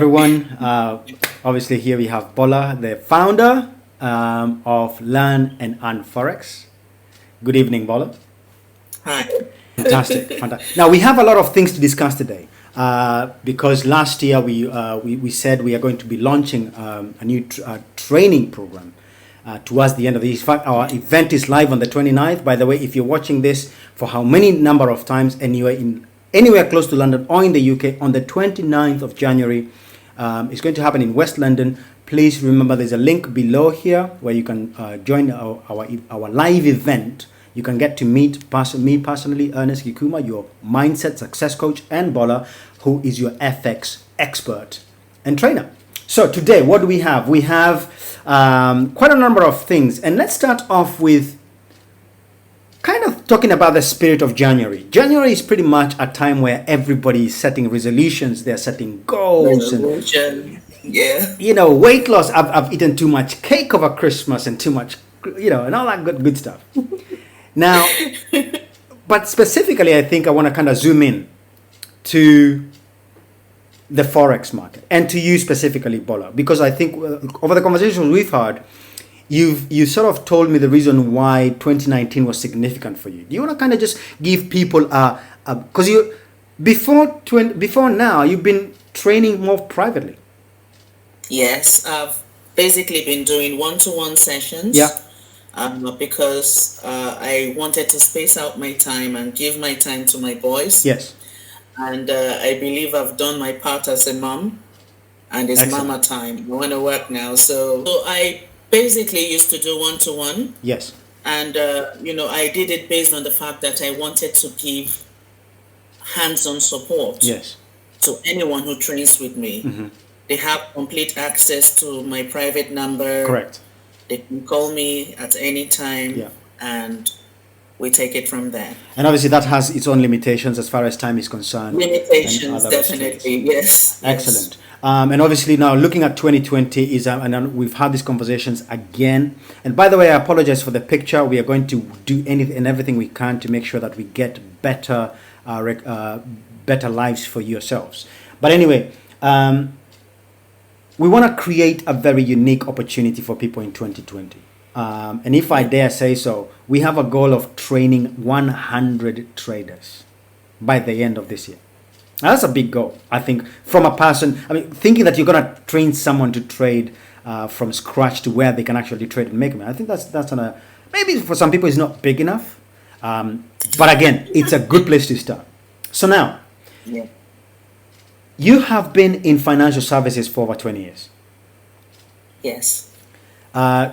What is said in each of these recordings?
everyone. Obviously, here we have Bola, the founder of Learn and Earn Forex. Good evening, Bola. Hi. Fantastic, fantastic. Now we have a lot of things to discuss today because last year we said we are going to be launching a new training program towards the end of the year. In fact, our event is live on the 29th. By the way, if you're watching this for how many number of times and you are in anywhere close to London or in the UK, on the 29th of January, it's going to happen in West London. Please remember there's a link below here where you can join our live event. You can get to meet me personally, Ernest Gikuma, your mindset success coach, and Bola, who is your FX expert and trainer. So today, what do we have? We have quite a number of things. And let's start off with kind of talking about the spirit of January. January is pretty much a time where everybody is setting resolutions. They're setting goals. Yeah. You know, weight loss. I've eaten too much cake over Christmas and too much, and all that good stuff. Now, but specifically, I think I want to kind of zoom in to the Forex market and to you specifically, Bola, because I think over the conversations we've had, you sort of told me the reason why 2019 was significant for you. Do you want to kind of just give people because you before now you've been training more privately? Yes, I've basically been doing one-to-one sessions. Yeah. Because I wanted to space out my time and give my time to my boys. Yes. And I believe I've done my part as a mom, and it's Excellent. mama time. I want to work now. So I basically used to do one-to-one. Yes. And, I did it based on the fact that I wanted to give hands-on support. Yes. To anyone who trains with me. Mm-hmm. They have complete access to my private number. Correct. They can call me at any time. Yeah. And we take it from there. And obviously that has its own limitations as far as time is concerned. Limitations, definitely, yes. Excellent. And obviously now looking at 2020 is, and we've had these conversations again. And by the way, I apologize for the picture. We are going to do anything and everything we can to make sure that we get better lives for yourselves. But anyway, we want to create a very unique opportunity for people in 2020. And if I dare say so, we have a goal of training 100 traders by the end of this year. Now, that's a big goal, I think, from a person. I mean, thinking that you're going to train someone to trade from scratch to where they can actually trade and make money. I think that's maybe for some people it's not big enough. But again, it's a good place to start. So now, Yeah. you have been in financial services for over 20 years. Yes.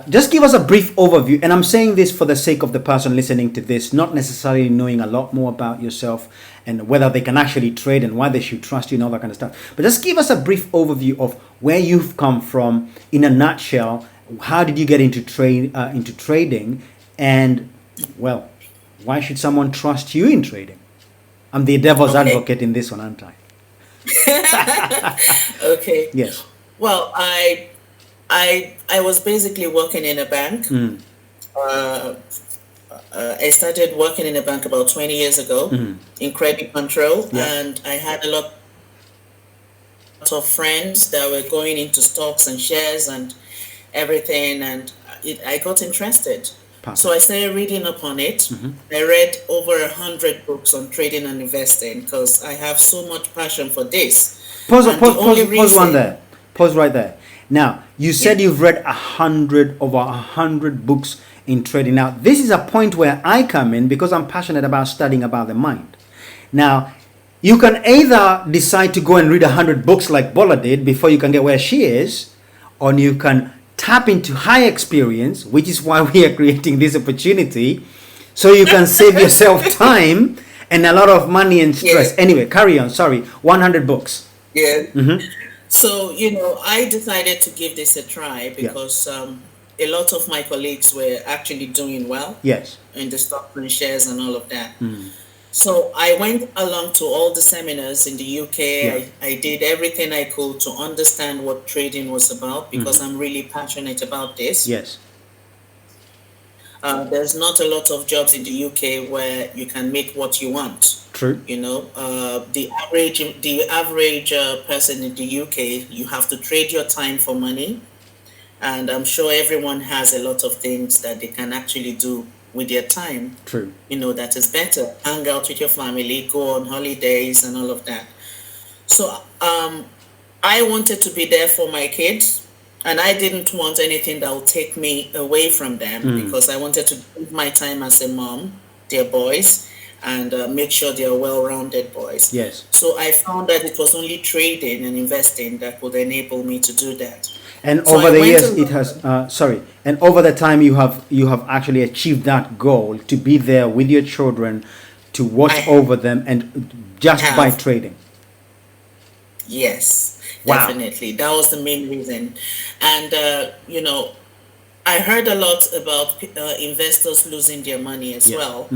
Just give us a brief overview, and I'm saying this for the sake of the person listening to this, not necessarily knowing a lot more about yourself and whether they can actually trade and why they should trust you and all that kind of stuff. But just give us a brief overview of where you've come from in a nutshell. How did you get into trading, and well, why should someone trust you in trading? I'm the devil's advocate in this one, aren't I? Okay. Yes. Well, I was basically working in a bank. I started working in a bank about 20 years ago in credit control, and I had a lot of friends that were going into stocks and shares and everything, and I got interested. So I started reading up on it. I read over 100 books on trading and investing because I have so much passion for this. Pause one there. Pause right there. Now, you said you've read over 100 books in trading. Now, this is a point where I come in because I'm passionate about studying about the mind. Now, you can either decide to go and read 100 books like Bola did before you can get where she is, or you can tap into high experience, which is why we are creating this opportunity, so you can save yourself time and a lot of money and stress. Anyway, carry on. Sorry, 100 books. Yeah. So, I decided to give this a try because a lot of my colleagues were actually doing well. Yes. In the stock and shares and all of that. So I went along to all the seminars in the UK. I did everything I could to understand what trading was about because I'm really passionate about this. Yes. There's not a lot of jobs in the UK where you can make what you want. True. The average person in the UK, you have to trade your time for money, and I'm sure everyone has a lot of things that they can actually do with their time. True. That is better. Hang out with your family, go on holidays, and all of that. So I wanted to be there for my kids, and I didn't want anything that would take me away from them, because I wanted to give my time as a mom, their boys, and make sure they are well-rounded boys. Yes. So I found that it was only trading and investing that would enable me to do that. And So over I the went years, to- it has. And over the time, you have actually achieved that goal to be there with your children, to watch I over them, and just by have. trading. Yes, Wow. definitely. That was the main reason. And, I heard a lot about investors losing their money as Yes. well.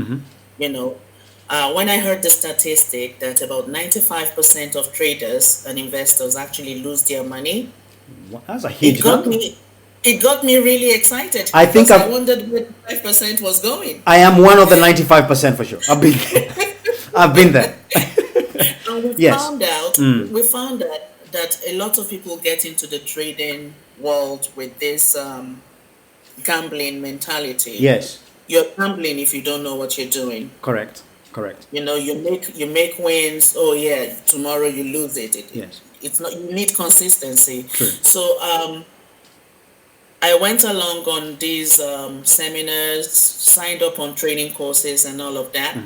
When I heard the statistic that about 95% of traders and investors actually lose their money, Wow, that's a it huge got number. me it got me really excited, I think because I I've, wondered where the 5% was going. I am one of the 95% for sure. I've been there. I've been there. And we Yes. found out that a lot of people get into the trading world with this gambling mentality. Yes. You're gambling if you don't know what you're doing. Correct. Correct. You make wins. Oh yeah, tomorrow you lose it. Yes. It's not. You need consistency. True. So I went along on these seminars, signed up on training courses and all of that.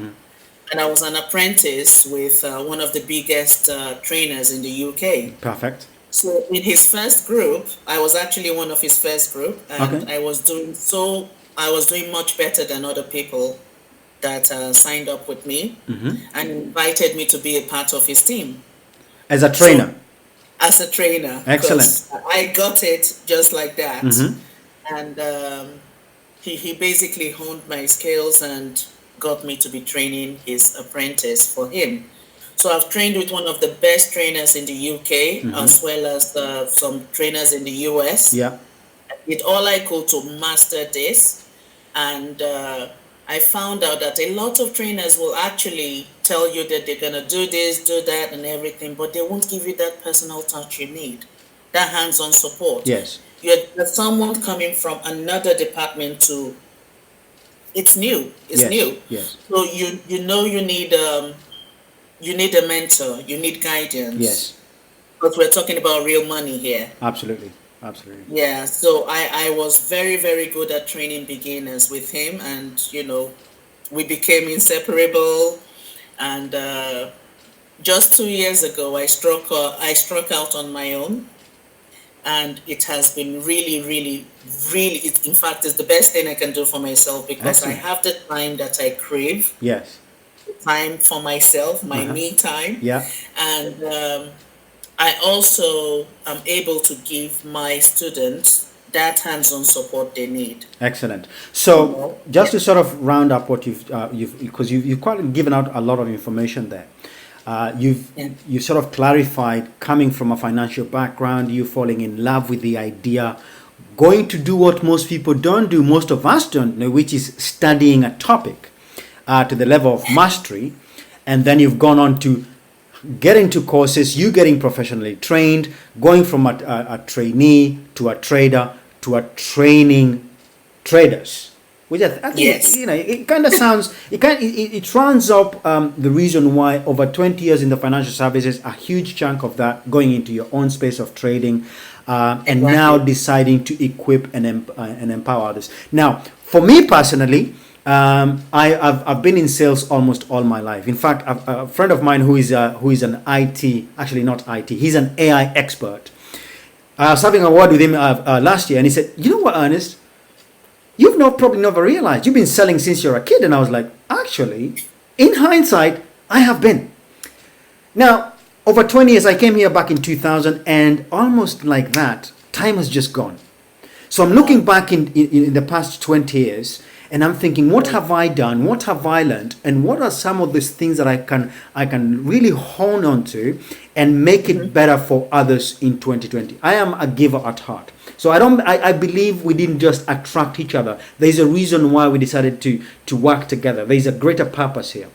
And I was an apprentice with one of the biggest trainers in the UK. Perfect. So in his first group, I was actually one of his first group, and Okay. I was doing much better than other people that signed up with me, and invited me to be a part of his team As a trainer. as a trainer. Excellent. 'Cause I got it just like that, and he basically honed my skills and got me to be training his apprentice for him. So I've trained with one of the best trainers in the UK, as well as some trainers in the US. Yeah. Did all I could to master this, and I found out that a lot of trainers will actually tell you that they're gonna do this, do that, and everything, but they won't give you that personal touch you need, that hands-on support. Yes. You're someone coming from another department to. It's new. It's Yes. new. Yes. So you need a mentor. You need guidance. Yes. Because we're talking about real money here. Absolutely. Absolutely. Yeah, so I was very, very good at training beginners with him, and we became inseparable. And just 2 years ago, I struck out on my own, and it has been really, really, really. In fact, it's the best thing I can do for myself, because Excellent. I have the time that I crave, Yes. time for myself, my me time, Yeah. and I also am able to give my students that hands-on support they need. Excellent. So, just to sort of round up what you've quite given out a lot of information there. You've sort of clarified, coming from a financial background, you falling in love with the idea, going to do what most people don't do, most of us don't know, which is studying a topic to the level of mastery, and then you've gone on to get into courses, you getting professionally trained, going from a trainee to a trader to a training traders, which I think, Yes. it kind of sounds, it rounds up the reason why over 20 years in the financial services, a huge chunk of that going into your own space of trading, and now deciding to equip and empower others. Now, for me personally, I've been in sales almost all my life. In fact, a friend of mine who is an IT, actually not IT, he's an AI expert. I was having a word with him last year, and he said, "You know what, Ernest? You've probably never realized you've been selling since you're a kid." And I was like, "Actually, in hindsight, I have been." Now, over 20 years, I came here back in 2000, and almost like that, time has just gone. So I'm looking back in the past 20 years, and I'm thinking, what have I done? What have I learned? And what are some of these things that I can really hone on to and make it better for others in 2020? I am a giver at heart. So I believe we didn't just attract each other. There's a reason why we decided to work together. There's a greater purpose here.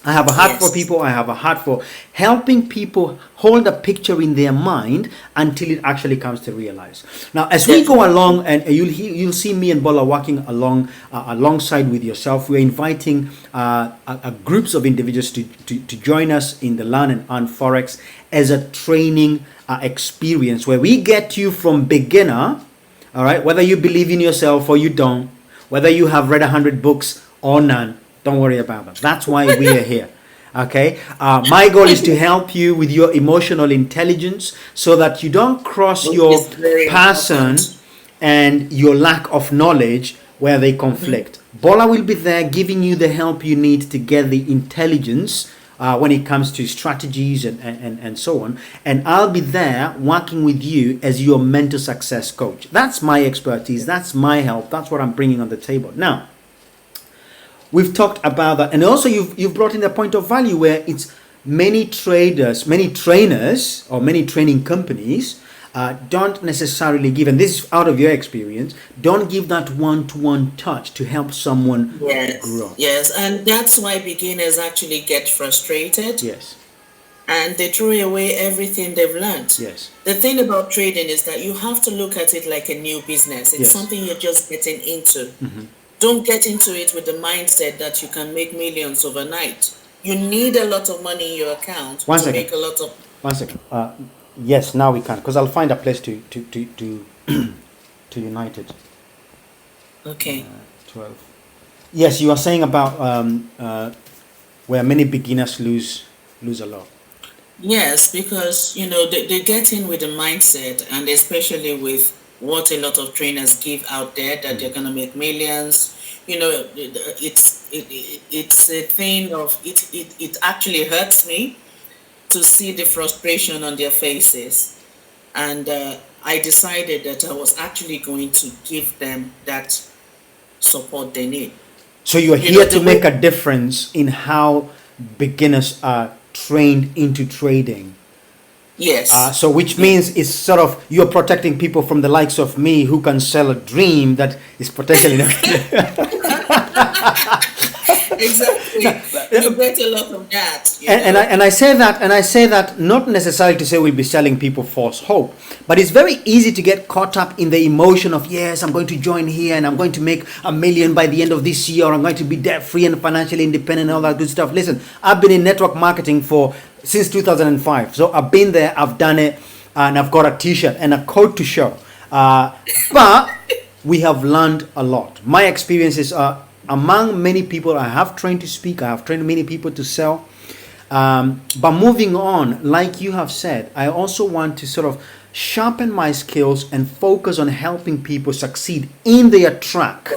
I have a heart for Yes. people. I have a heart for helping people hold a picture in their mind until it actually comes to realize. Now, as we go Definitely. along, and you'll see me and Bola working alongside with yourself. We're inviting groups of individuals to join us in the Learn and Earn Forex as a training experience where we get you from beginner, all right, whether you believe in yourself or you don't, whether you have read 100 books or none, don't worry about that. That's why we are here. Okay. My goal is to help you with your emotional intelligence so that you don't cross Which your is very passion important. and your lack of knowledge where they conflict. Bola will be there giving you the help you need to get the intelligence when it comes to strategies and so on. And I'll be there working with you as your mental success coach. That's my expertise. That's my help. That's what I'm bringing on the table. Now, we've talked about that, and also you've brought in the point of value where it's many traders, many trainers, or many training companies don't necessarily give, and this is out of your experience, don't give that one-to-one touch to help someone Yes, grow. yes, and that's why beginners actually get frustrated Yes, and they throw away everything they've learned. yes, The thing about trading is that you have to look at it like a new business. It's yes. something you're just getting into. Don't get into it with the mindset that you can make millions overnight. You need a lot of money in your account One to second. make a lot of. One second. Yes, now we can, because I'll find a place to unite it. Okay. 12. Yes, you are saying about where many beginners lose a lot. Yes, because they get in with a mindset, and especially with what a lot of trainers give out there that they're gonna make millions. It's a thing of it. It actually hurts me to see the frustration on their faces, and I decided that I was actually going to give them that support they need. So you are You know here to the make way. a difference in how beginners are trained into trading. Yes. So which Yes. means it's sort of you're protecting people from the likes of me who can sell a dream that is potentially Exactly. You get a lot of that, and I say that not necessarily to say we'll be selling people false hope, but it's very easy to get caught up in the emotion of yes, I'm going to join here and I'm going to make $1 million by the end of this year, or I'm going to be debt free and financially independent and all that good stuff. Listen, I've been in network marketing since 2005, so I've been there, I've done it, and I've got a T-shirt and a coat to show. But we have learned a lot. My experiences are among many people I have trained to speak, I have trained many people to sell. But moving on, like you have said, I also want to sort of sharpen my skills and focus on helping people succeed in their track.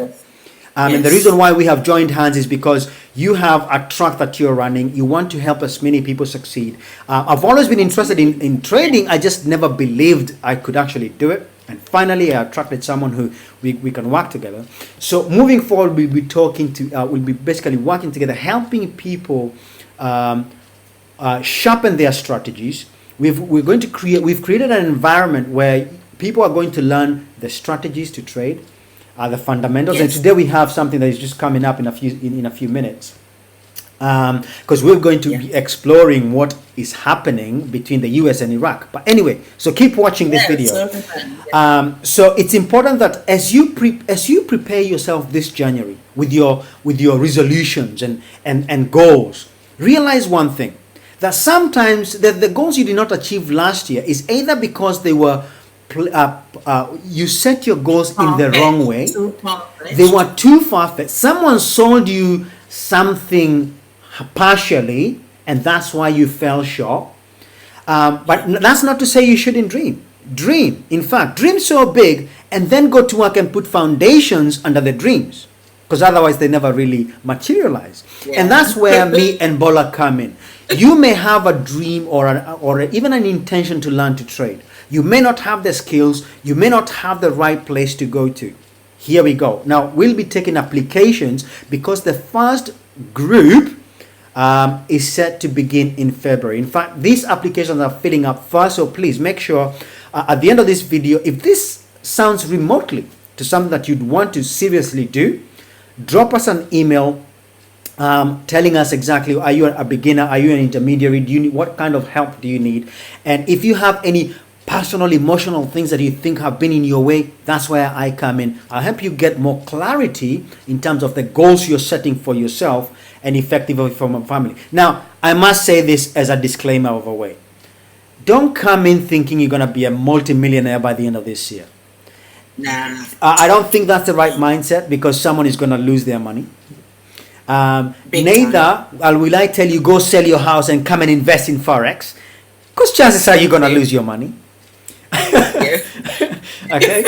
And the Yes. reason why we have joined hands is because you have a track that you're running. You want to help as many people succeed. I've always been interested in trading. I just never believed I could actually do it. And finally, I attracted someone who we can work together. So moving forward, we'll be basically working together, helping people sharpen their strategies. We've created an environment where people are going to learn the strategies to trade, the fundamentals. And Yes. today we have something that is just coming up in a few minutes, because we're going to be exploring what is happening between the US and Iraq. But anyway, so keep watching this Yes, video. everything. So it's important that as you prepare yourself this January with your resolutions and goals, realize one thing, that sometimes the goals you did not achieve last year is either because they were you set your goals in the wrong way. Too far-fetched. They were too far-fetched. Someone sold you something partially, and that's why you fell short. But that's not to say you shouldn't dream. Dream. In fact, dream so big, and then go to work and put foundations under the dreams, because otherwise they never really materialize. Yeah. And that's where me and Bola come in. You may have a dream or even an intention to learn to trade. You may not have the skills. You may not have the right place to go to. Here we go. Now, we'll be taking applications because the first group is set to begin in February. In fact, these applications are filling up fast, so please make sure at the end of this video, if this sounds remotely to something that you'd want to seriously do, drop us an email telling us exactly, are you a beginner, are you an intermediary, do you need, what kind of help do you need, and if you have any personal emotional things that you think have been in your way, that's where I come in. I'll help you get more clarity in terms of the goals you're setting for yourself and effectively from a family. Now, I must say this as a disclaimer of a way. Don't come in thinking you're going to be a multimillionaire by the end of this year. Nah. I don't think that's the right mindset, because someone is going to lose their money. Neither will I tell you go sell your house and come and invest in Forex, because chances are you're going to lose your money. Okay.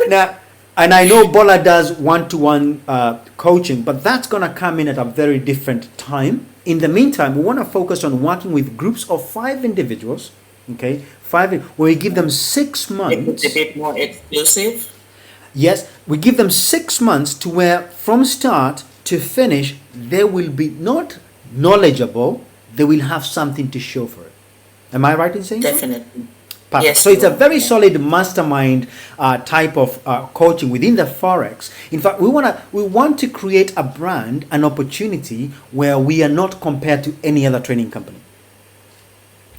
Now, and I know Bola does one-to-one coaching, but that's going to come in at a very different time. In the meantime, we want to focus on working with groups of 5 individuals, okay, 5, where we give them 6 months. It's a bit more exclusive. Yes, we give them 6 months to where from start to finish, they will be not knowledgeable, they will have something to show for it. Am I right in saying that? Definitely. Perfect. Yes, So it's a you are. very solid mastermind type of coaching within the Forex. In fact, we want to create a brand, an opportunity where we are not compared to any other training company.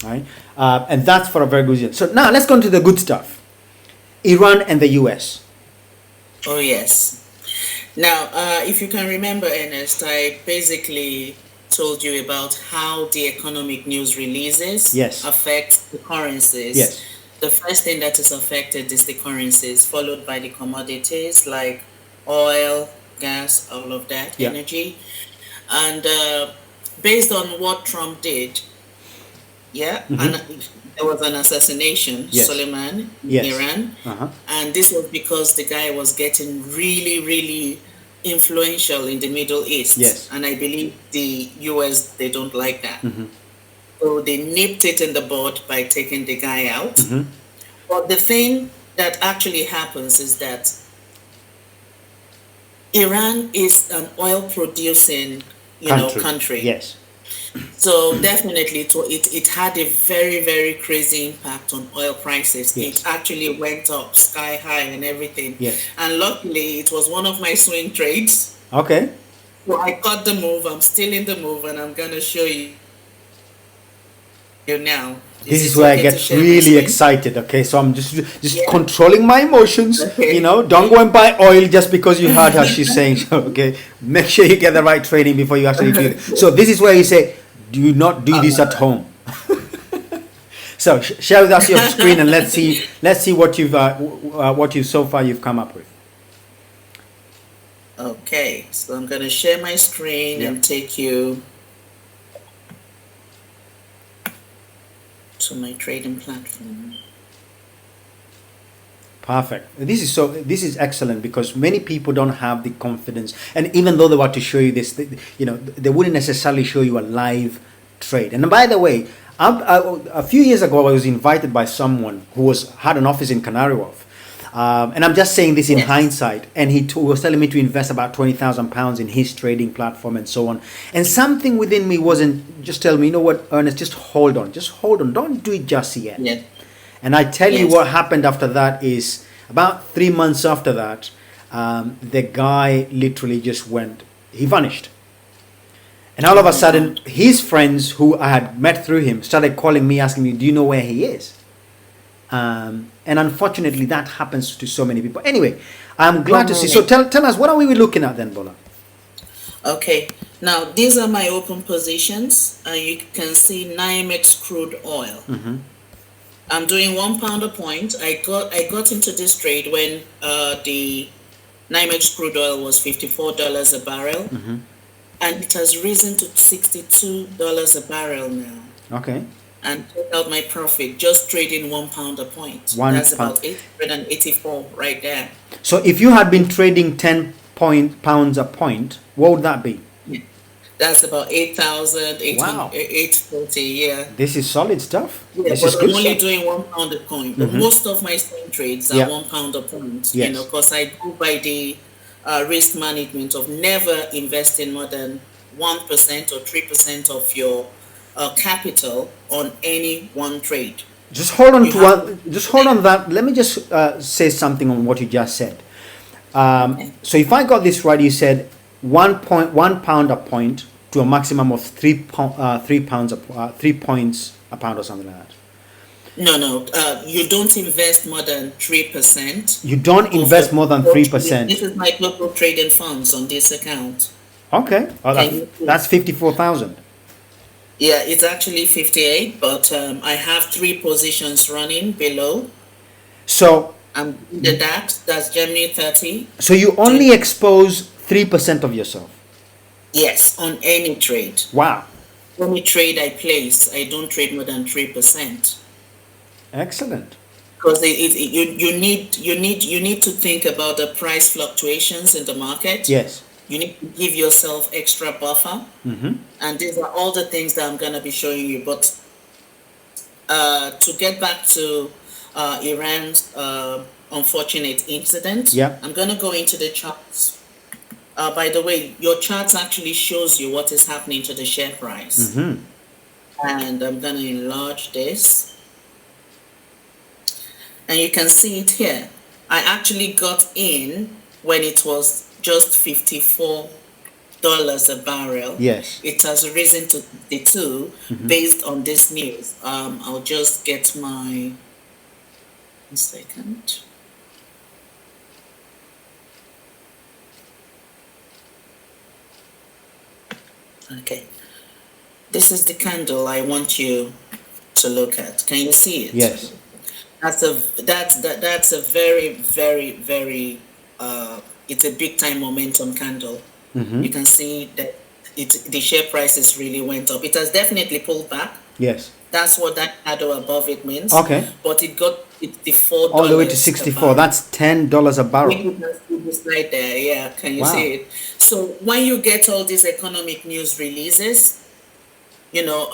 All right? And that's for a very good reason. So now let's go into the good stuff. Iran and the US. Oh, yes. Now, if you can remember, Ernest, I basically told you about how the economic news releases Yes. affect the currencies. Yes. The first thing that is affected is the currencies, followed by the commodities like oil, gas, all of that, Yeah. energy. And based on what Trump did, and there was an assassination, Yes. Soleiman, in Yes. Iran. Uh-huh. And this was because the guy was getting really, really influential in the Middle East. Yes. And I believe the US, they don't like that. So they nipped it in the bud by taking the guy out. But the thing that actually happens is that Iran is an oil producing, country. Yes. So definitely it had a very, very crazy impact on oil prices. Yes. It actually went up sky high and everything. Yes. And luckily it was one of my swing trades. Okay. So I got the move. I'm still in the move, and I'm gonna show you now. This is it where I okay get to share my really screen? excited. Okay, so I'm just Yeah. controlling my emotions. Okay. Don't go and buy oil just because you heard her. She's saying so. Okay, make sure you get the right training before you actually do it. So this is where you say, do not do this at home. So share with us your screen and let's see what you've so far you've come up with. Okay, so I'm gonna share my screen Yeah. and take you to my trading platform. Perfect. This is excellent, because many people don't have the confidence, and even though they were to show you this, they wouldn't necessarily show you a live trade. And by the way, a few years ago, I was invited by someone who had an office in Canary Wharf, and I'm just saying this in Yes. hindsight. And he was telling me to invest about £20,000 in his trading platform and so on. And something within me wasn't just tell me, you know what, Ernest, just hold on, don't do it just yet. Yeah. And I tell you Yes. what happened after that is about 3 months after that, the guy literally just he vanished. And all of a sudden, his friends who I had met through him started calling me, asking me, do you know where he is? And unfortunately, that happens to so many people. Anyway, I'm glad to see. So tell us, what are we looking at then, Bola? Okay, now these are my open positions, and you can see NYMEX crude oil. I'm doing £1 a point. I got into this trade when the NYMEX crude oil was $54 a barrel, and it has risen to $62 a barrel now. Okay. And check out my profit, just trading £1 a point. That's about 884 right there. So if you had been trading £10 a point, what would that be? That's about 8,000, Wow. 840, yeah. This is solid stuff. Yeah, This but is I'm good only stuff. doing £1 a point. But most of my swing trades are Yeah. £1 a point. Yes. Because I go by the risk management of never investing more than 1% or 3% of your capital on any one trade. Just hold on just hold on that. Let me just say something on what you just said. So if I got this right, you said 1 pound a point to a maximum of 3 points a pound or something like that. No. You don't invest more than 3%. You don't invest more than 3%. This is my total trading funds on this account. Okay. Oh, that's 54,000. Yeah, it's actually 58, but I have 3 positions running below. So the DAX, that's Germany 30. So you only expose 3% of yourself? Yes, on any trade. Wow. Any trade I place, I don't trade more than 3%. Excellent. Because you need to think about the price fluctuations in the market. Yes. You need to give yourself extra buffer. And these are all the things that I'm going to be showing you. But to get back to Iran's unfortunate incident, I'm going to go into the charts. By the way, your charts actually shows you what is happening to the share price. And I'm going to enlarge this. And you can see it here. I actually got in when it was just $54 a barrel. Yes. It has risen to 52 based on this news. I'll just get my... 1 second. Okay. This is the candle I want you to look at. Can you see it? Yes. That's a very, very, very it's a big time momentum candle. You can see that the share prices really went up. It has definitely pulled back. Yes. That's what that shadow above it means. Okay. But it got $64 all the way to 64. That's $10 a barrel. You can see the slide there. Yeah, can you see it? So when you get all these economic news releases, you know,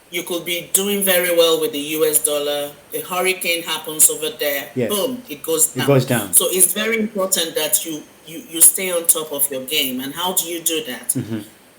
you could be doing very well with the US dollar. A hurricane happens over there. Yes. Boom, it goes down. It goes down. So it's very important that you stay on top of your game. And how do you do that?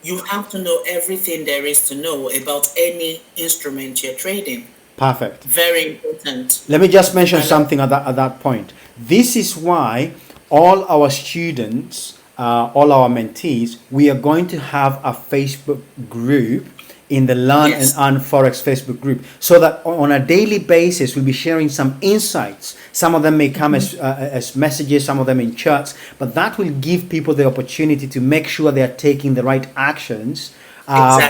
You have to know everything there is to know about any instrument you're trading. Perfect. Very important. Let me just mention something at that point. This is why all our students, all our mentees, we are going to have a Facebook group in the Learn and Earn Forex Facebook group, so that on a daily basis we'll be sharing some insights. Some of them may come as messages, some of them in charts, but that will give people the opportunity to make sure they are taking the right actions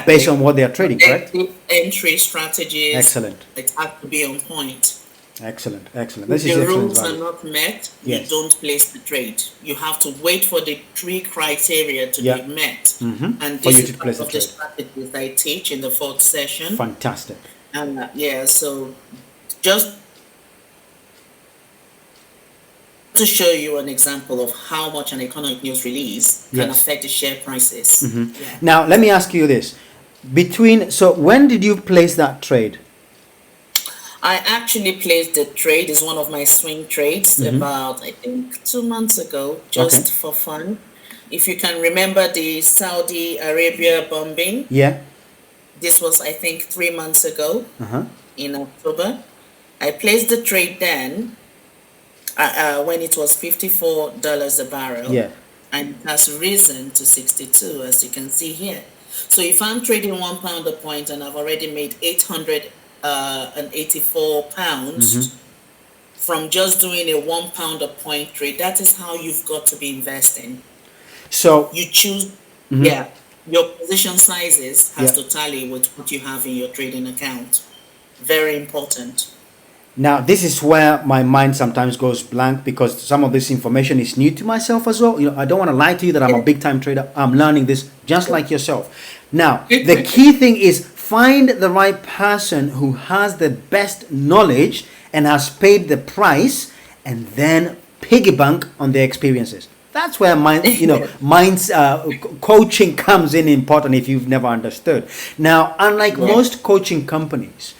based on what they are trading, correct? Entry strategies. Excellent. It has to be on point. Excellent. If the rules are not met, you don't place the trade. You have to wait for the 3 criteria to be met. And this is part of the strategies I teach in the 4th session. Fantastic. And so just to show you an example of how much an economic news release can affect the share prices. Now, let me ask you this. So when did you place that trade? I actually placed the trade. It's one of my swing trades about, I think, 2 months ago, just for fun. If you can remember the Saudi Arabia bombing. Yeah. This was, I think, 3 months ago in October. I placed the trade then when it was $54 a barrel. Yeah. And it has risen to 62, as you can see here. So if I'm trading £1 a point and I've already made 884 pounds from just doing a £1 a point trade, that is how you've got to be investing. So you choose, your position sizes has to tally with what you have in your trading account. Very important. Now, this is where my mind sometimes goes blank, because some of this information is new to myself as well. You know, I don't want to lie to you that I'm a big time trader. I'm learning this just like yourself. Now, the key thing is find the right person who has the best knowledge and has paid the price, and then piggyback on their experiences. That's where mind's coaching comes in important if you've never understood. Now, unlike most coaching companies,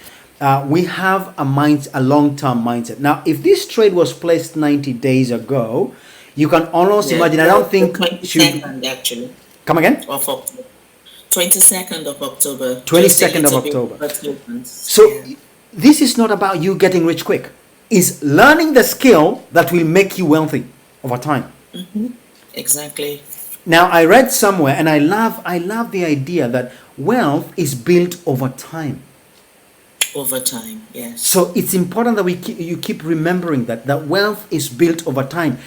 we have a long-term mindset. Now, if this trade was placed 90 days ago, you can almost imagine. I don't think 22nd actually. Come again? Of October. 22nd of October. 22nd of October. So this is not about you getting rich quick. It's learning the skill that will make you wealthy over time. Exactly. Now, I read somewhere, and I love the idea that wealth is built over time. Over time, yes. So it's important that you keep remembering that wealth is built over time.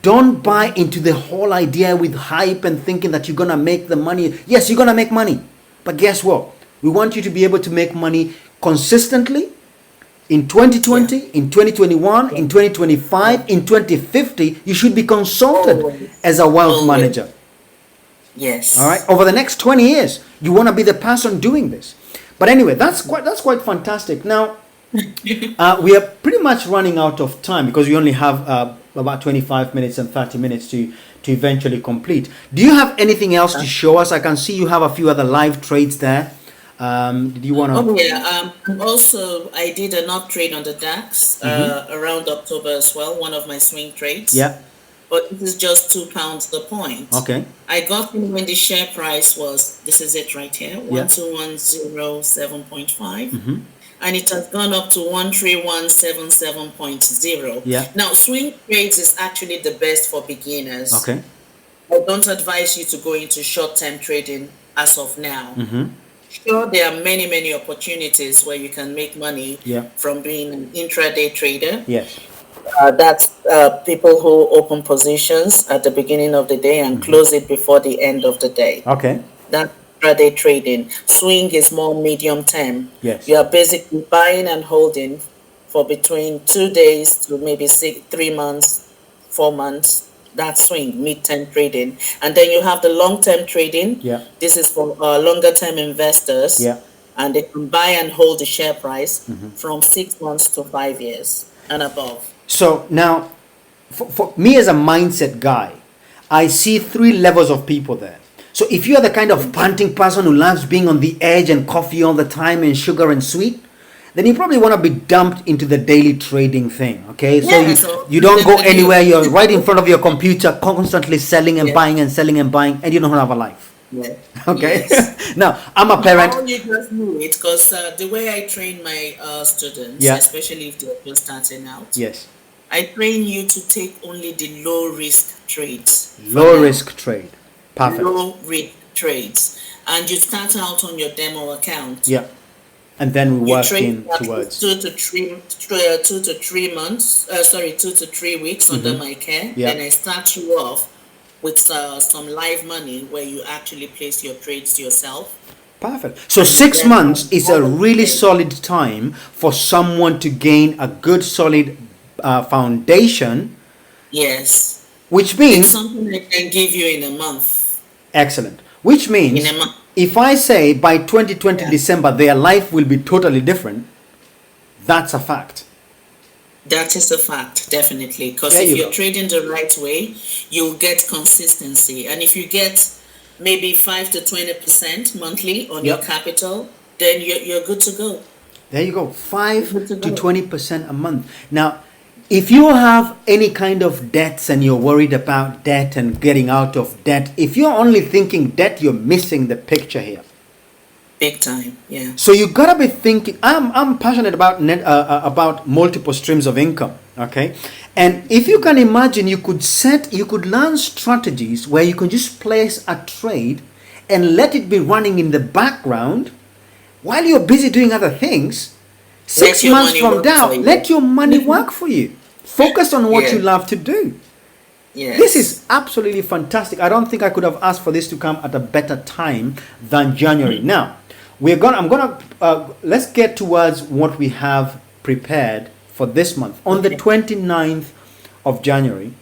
Don't buy into the whole idea with hype and thinking that you're gonna make the money. Yes, you're gonna make money, but guess what? We want you to be able to make money consistently in 2020, in 2021, in 2025, in 2050. You should be consulted as a wealth manager. Yes. All right. Over the next 20 years, you want to be the person doing this. But anyway, that's quite fantastic. Now, we are pretty much running out of time because we only have about 25 minutes and 30 minutes to eventually complete. Do you have anything else to show us? I can see you have a few other live trades there. Did you want to? Oh yeah. Also, I did an up trade on the DAX around October as well. One of my swing trades. Yeah. But this is just £2 the point. Okay. I got in when the share price was, this is it right here, 12107.5. And it has gone up to 13177.0. Yeah. Now, swing trades is actually the best for beginners. Okay. I don't advise you to go into short-term trading as of now. Sure, there are many opportunities where you can make money from being an intraday trader. Yes. That's people who open positions at the beginning of the day and close it before the end of the day. Okay. That's intraday trading. Swing is more medium term. Yes. You are basically buying and holding for between 2 days to maybe 3 months, 4 months. That's swing, mid-term trading. And then you have the long-term trading. Yeah. This is for longer-term investors. Yeah. And they can buy and hold the share price from 6 months to 5 years and above. So now, for me as a mindset guy, I see 3 levels of people there. So if you are the kind of punting person who loves being on the edge and coffee all the time and sugar and sweet, then you probably want to be dumped into the daily trading thing, okay? So you don't go anywhere. You're right in front of your computer, constantly selling and buying and selling and buying, and you don't have a life. Yeah. Okay. Yes. Now, I'm a parent. How you just knew it, because the way I train my students, especially if they're just starting out, yes, I train you to take only the low risk trades. Low risk trade. Perfect. Low risk trades. And you start out on your demo account. Yeah. And then we work in towards 2 to 3 months, 2 to 3 weeks under my care. Yeah. Then I start you off with some live money where you actually place your trades yourself. Perfect. So 6 months is a really solid time for someone to gain a good solid foundation. Yes. Which means it's something I can give you in a month. Excellent. Which means in a month. If I say by 2020 December their life will be totally different, that's a fact. That is a fact, definitely. Because if you're trading the right way, you'll get consistency. And if you get maybe 5 to 20% monthly on your capital, then you're good to go. There you go. 5 to 20% a month. Now, if you have any kind of debts and you're worried about debt and getting out of debt, if you're only thinking debt, you're missing the picture here. Big time, yeah. So you gotta be thinking. I'm passionate about about multiple streams of income. Okay, and if you can imagine, you could learn strategies where you can just place a trade and let it be running in the background while you're busy doing other things. 6 months from now, let your money work for you. Focus on what you love to do. Yes. This is absolutely fantastic. I don't think I could have asked for this to come at a better time than January. Now, let's get towards what we have prepared for this month. On the 29th of January,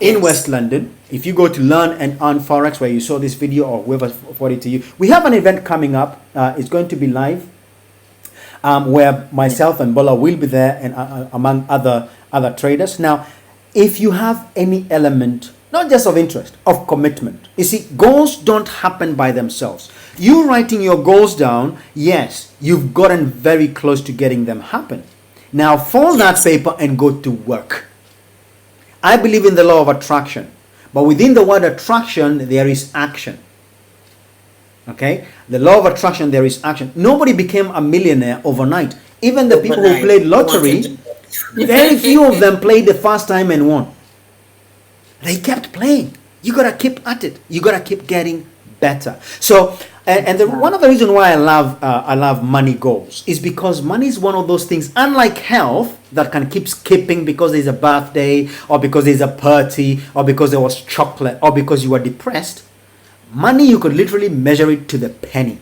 in West London, if you go to Learn and Earn Forex, where you saw this video or whoever forwarded it to you, we have an event coming up. It's going to be live. Where myself and Bola will be there, and among other traders. Now, if you have any element, not just of interest, of commitment, you see, goals don't happen by themselves. You writing your goals down, yes, you've gotten very close to getting them happen. Now, fold that paper and go to work. I believe in the law of attraction, but within the word attraction, there is action. Okay, the law of attraction, there is action. Nobody became a millionaire overnight. Even the people who played lottery, very few of them played the first time and won. They kept playing. You got to keep at it. You got to keep getting better. So, one of the reasons why I love money goals is because money is one of those things, unlike health, that can keep skipping because there's a birthday, or because there's a party, or because there was chocolate, or because you were depressed. Money, you could literally measure it to the penny.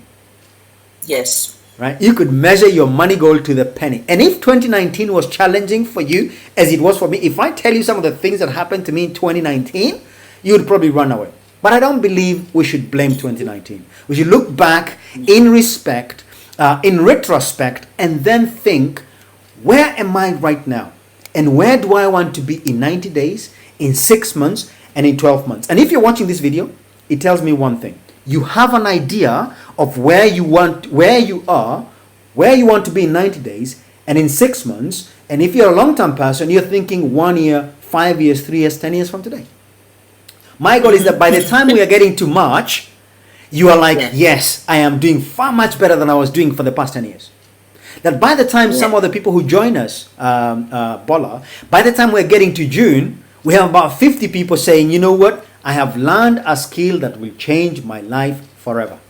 Yes. Right? You could measure your money goal to the penny. And if 2019 was challenging for you, as it was for me, if I tell you some of the things that happened to me in 2019, you would probably run away. But I don't believe we should blame 2019. We should look back in retrospect, and then think, where am I right now? And where do I want to be in 90 days, in 6 months, and in 12 months? And if you're watching this video, it tells me one thing. You have an idea of where you want to be in 90 days and in 6 months. And if you're a long-term person, you're thinking 1 year, 5 years, 3 years, 10 years from today. My goal is that by the time we are getting to March, you are like, yes, I am doing far much better than I was doing for the past 10 years. That by the time some of the people who join us, Bola, by the time we're getting to June, we have about 50 people saying, you know what? I have learned a skill that will change my life forever.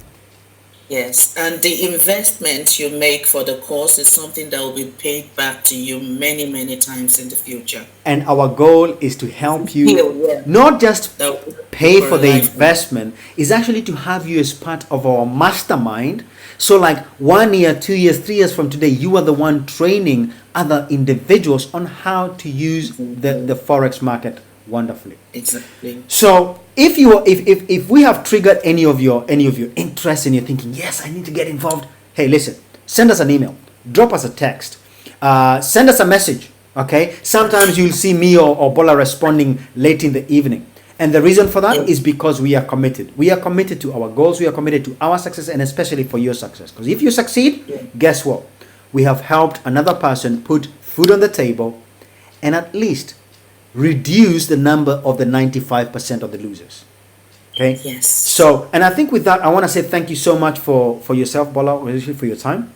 Yes, and the investment you make for the course is something that will be paid back to you many, many times in the future. And our goal is to help you, not just pay for the investment, is actually to have you as part of our mastermind. So like 1 year, 2 years, 3 years from today, you are the one training other individuals on how to use the Forex market wonderfully. Exactly. So if we have triggered any of your interest and you're thinking, yes, I need to get involved, hey, listen, send us an email, drop us a text, send us a message. Okay, sometimes you'll see me or Bola responding late in the evening, and the reason for that is because we are committed. We are committed to our goals. We are committed to our success, and especially for your success. Because if you succeed, guess what? We have helped another person put food on the table, and at least reduce the number of the 95% of the losers. Okay. Yes. So, and I think with that, I want to say thank you so much for yourself, Bola, for your time.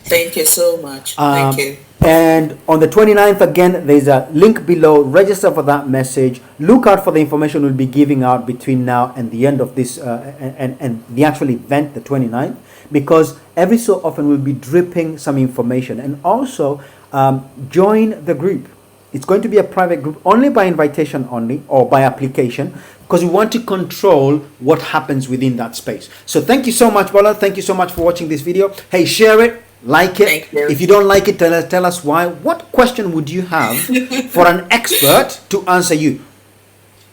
Thank you so much. Thank you. And on the 29th, again, there's a link below. Register for that message. Look out for the information we'll be giving out between now and the end of this and the actual event, the 29th, because every so often we'll be dripping some information. And also join the group. It's going to be a private group, only by invitation only, or by application, because we want to control what happens within that space. So thank you so much, Bola. Thank you so much for watching this video. Hey, share it, like it. Thank you. If you don't like it, tell us why. What question would you have for an expert to answer you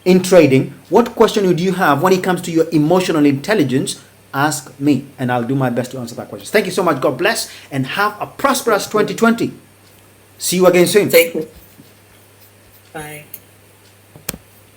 in trading? What question would you have when it comes to your emotional intelligence? Ask me, and I'll do my best to answer that question. Thank you so much. God bless, and have a prosperous 2020. See you again soon. Thank you. Bye.